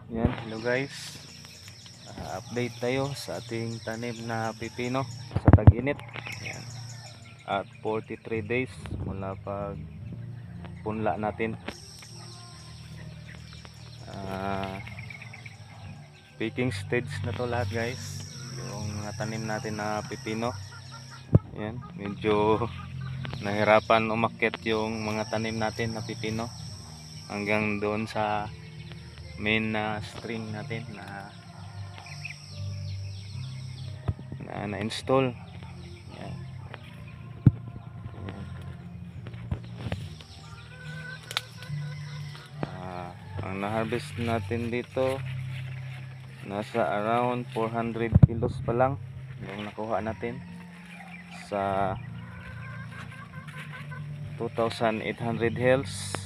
Yan, hello guys. Update tayo sa ating tanim na pipino sa tag-init. Yan. At 43 days mula pag punla natin. Picking stage na to lahat guys. Yung tanim natin na pipino. Yan, medyo nahirapan umakyat yung mga tanim natin na pipino hanggang doon sa main na string natin na-install. Yan. Yan. Ang na-harvest natin dito nasa around 400 kilos pa lang yung nakuha natin sa 2,800 hells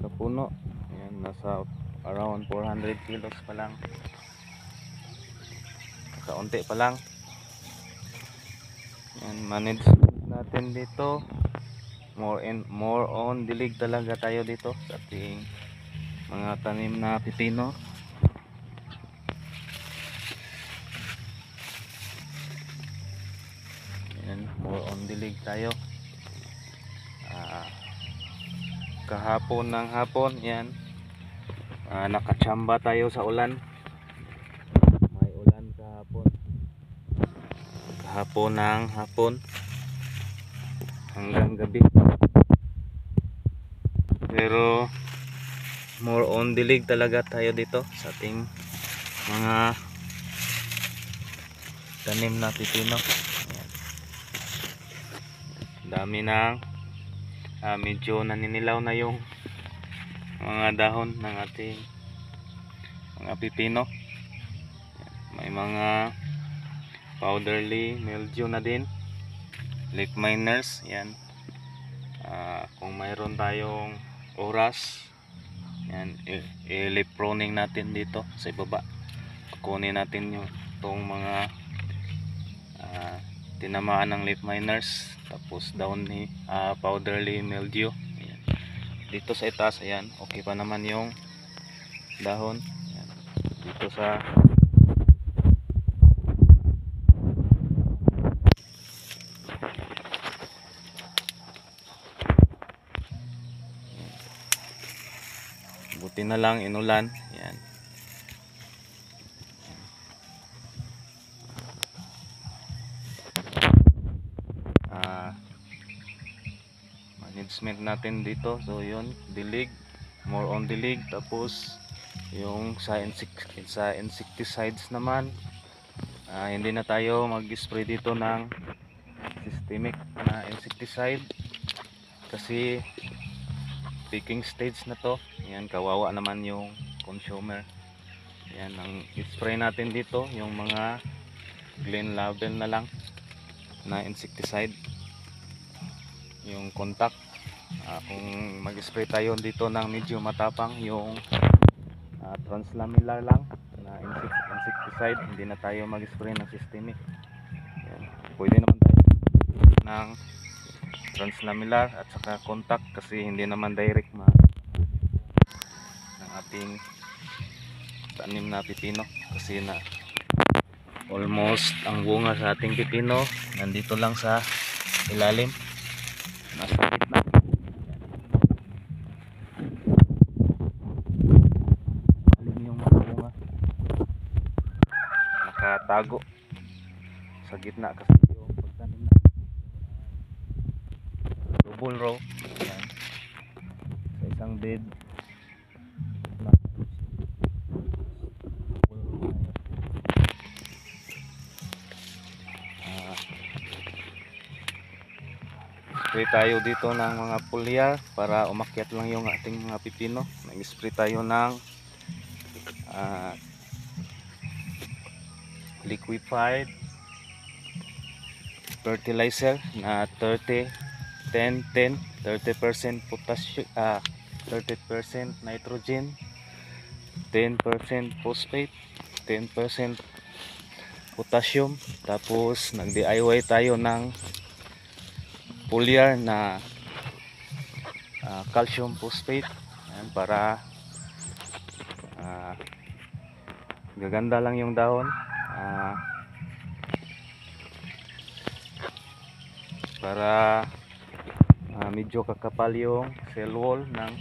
kapuno. Yan, nasa around 400 kilos pa lang, kaunti pa lang. Yan, manage natin dito, more on dilig talaga tayo dito sa ating mga tanim na pipino. Yan, more on dilig tayo. Kahapon ng hapon yan, nakachamba tayo sa ulan. May ulan kahapon ng hapon hanggang gabi, pero more on dilig talaga tayo dito sa ating mga tanim na pipino. Yan. Dami ng medyo naninilaw na yung mga dahon ng ating mga pipino. May mga powdery mildew na din, leaf miners. Yan, kung mayroon tayong oras, yan, i-leaf pruning natin dito sa ibaba. Kunin natin yung itong mga tinamaan ng leaf miners, tapos down ni powdery mildew. Ayan. Dito sa itaas, ayan, okay pa naman yung dahon. Ayan. Dito sa buti na lang inulan. Ayan. Management natin dito, so yun, dilig, more on dilig. Tapos yung sa insecticides naman, hindi na tayo mag-spray dito ng systemic na insecticide kasi picking stage na to. Yan, kawawa naman yung consumer. Yan, ang spray natin dito yung mga Glen Label na lang na insecticide, yung contact. Kung mag-spray tayo dito ng medyo matapang, yung translaminar lang na insecticide, hindi na tayo mag-spray ng systemic. Yan. Pwede naman tayo ng translaminar at saka contact kasi hindi naman direct ng ating tanim na pipino, kasi na almost ang bunga sa ating pipino nandito lang sa ilalim, nasa gitna. Ilalim yung mga bunga, nakatago sa gitna kasi yung pagtanim na double row. Ayan. Sa isang bed spray tayo dito ng mga foliar para umakyat lang yung ating mga pipino. Nag-spray tayo ng liquefied fertilizer na 30% potassium, 30% nitrogen, 10% phosphate, 10% potassium. Tapos nag-DIY tayo ng foliar na calcium phosphate. Ayan, para Gaganda lang yung dahon. Para medyo kakapal yung cell wall ng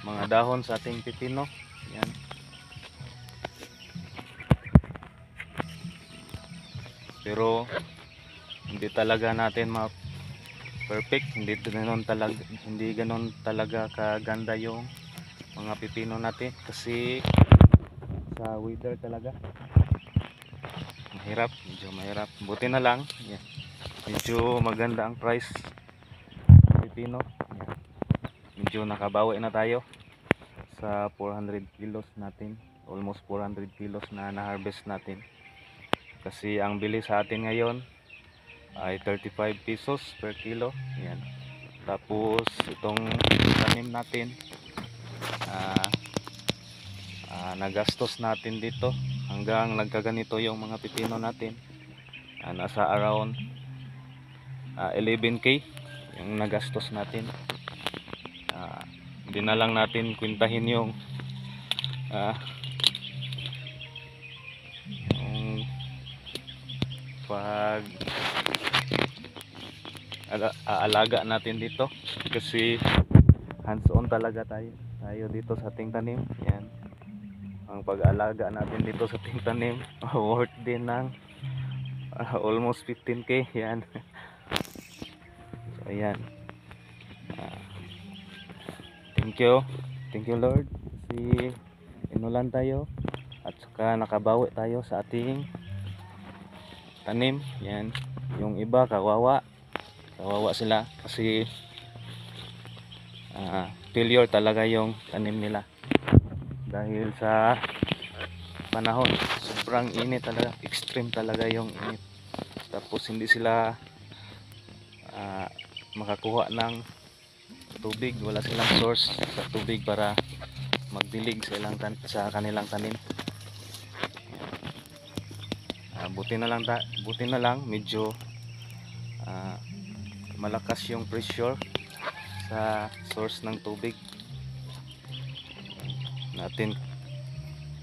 mga dahon sa ating pipino. Yan. Pero hindi talaga natin perfect, hindi ganon talaga kaganda yung mga pipino natin kasi sa weather talaga medyo mahirap. Buti na lang, yan, medyo maganda ang price ng pipino. Yan. Medyo nakabawi na tayo sa 400 kilos natin, almost 400 kilos na na-harvest natin kasi ang bili sa atin ngayon ay 35 pesos per kilo. Yan. Tapos itong tanim natin, nagastos natin dito hanggang nagkaganito yung mga pipino natin, nasa around 11k yung nagastos natin. Hindi na lang natin kwintahin yung pag aalaga natin dito kasi hands on talaga tayo dito sa ating tanim. Yan, ang pag-aalaga natin dito sa ating tanim worth din ng almost 15k. Yan. So ayan, thank you Lord kasi inulan tayo at saka nakabawi tayo sa ating tanim. Yan, yung iba kawawa sila kasi failure talaga yung tanim nila dahil sa panahon. Sobrang init talaga, extreme talaga yung init. Tapos hindi sila makakuha ng tubig, wala silang source sa tubig para magdilig sa kanilang tanim. Buti na lang medyo malakas yung pressure sa source ng tubig natin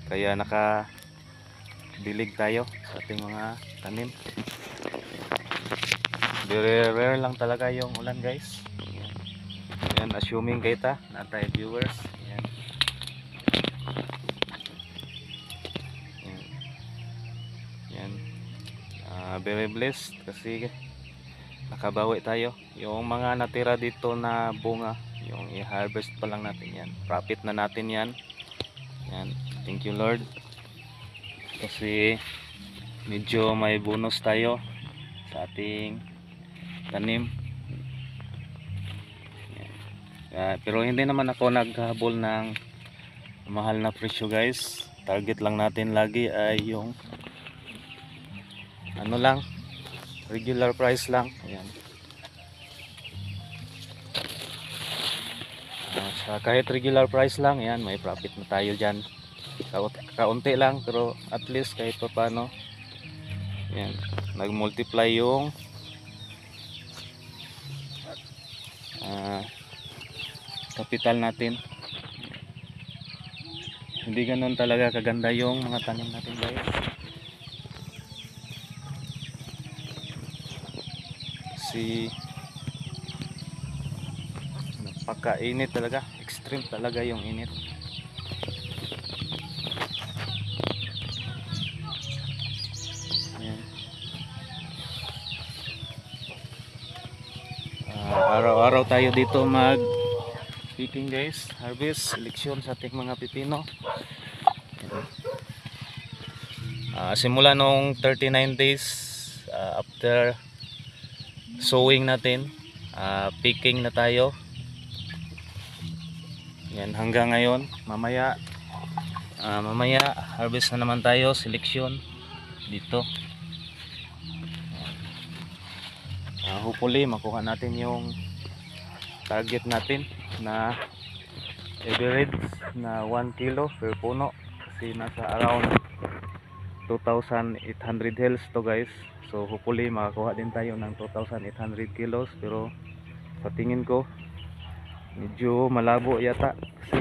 kaya nakadilig tayo sa ating mga tanim. Very rare lang talaga yung ulan guys. Yan, assuming kita na tayo viewers. Yan. Yan. Very blessed kasi nakabawi tayo. Yung mga natira dito na bunga, yung i-harvest pa lang natin yan, profit na natin yan. Yan, thank you Lord kasi medyo may bonus tayo sa ating tanim. Pero hindi naman ako naghahabol ng mahal na presyo guys. Target lang natin lagi ay yung ano lang, regular price lang. Ayan. Kahit regular price lang, yan, may profit na tayo dyan. Kaunti lang pero at least kahit pa paano, yan, nag-multiply yung kapital natin. Hindi ganun talaga kaganda yung mga tanim natin guys. Kasi napakainit talaga, extreme talaga yung init. Araw-araw tayo dito mag picking guys, harvest, seleksyon sa ating mga pipino. Simula nung 39 days after sowing natin, picking na tayo. Yan, hanggang ngayon, mamaya harvest na naman tayo, seleksyon dito. Hopefully makuha natin yung target natin na average na 1 kilo per puno kasi nasa around 2,800 hills to guys. So hopefully makakuha din tayo ng 2,800 kilos pero sa tingin ko medyo malabo yata kasi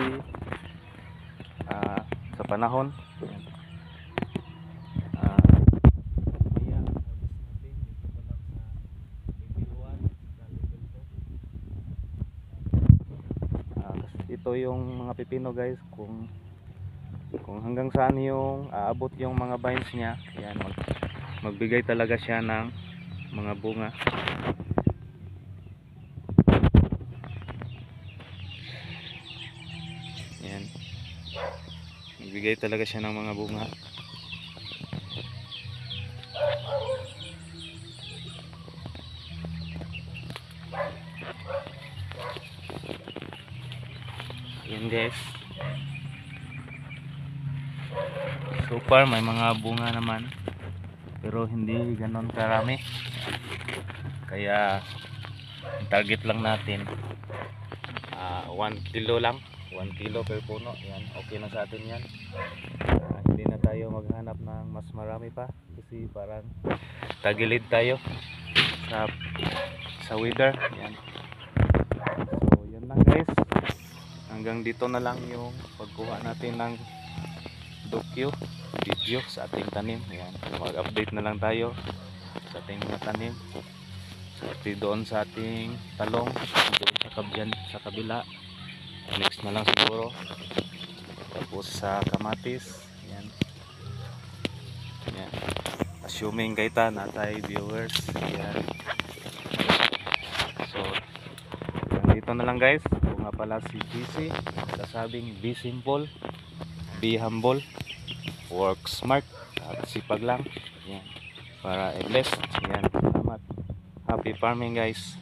sa panahon. ito yung mga pipino guys, kung hanggang saan yung aabot yung mga vines niya. Yan, magbigay talaga siya ng mga bunga. Yan, magbigay talaga siya ng mga bunga. Yan guys, so far may mga bunga naman pero hindi ganon karami, kaya ang target lang natin 1 kilo lang, 1 kilo per puno. Yan, okay na sa atin yan. Hindi na tayo maghanap ng mas marami pa kasi parang tagilid tayo sa weather. Yan, so yan lang guys, hanggang dito na lang yung pagkuha natin ng video sa ating tanim. Yan, mag-update na lang tayo sa ating mga tanim, pati doon sa ating talong, doon sa kabila, next na lang siguro, tapos sa kamatis. Yan, yan, assuming kaita na tayo viewers. Yan, so dito na lang guys. Kung nga pala si GC, nasabing be simple, be humble, work smart, at sipag lang. Yan, para i-bless. Yan, salamat. Happy farming guys.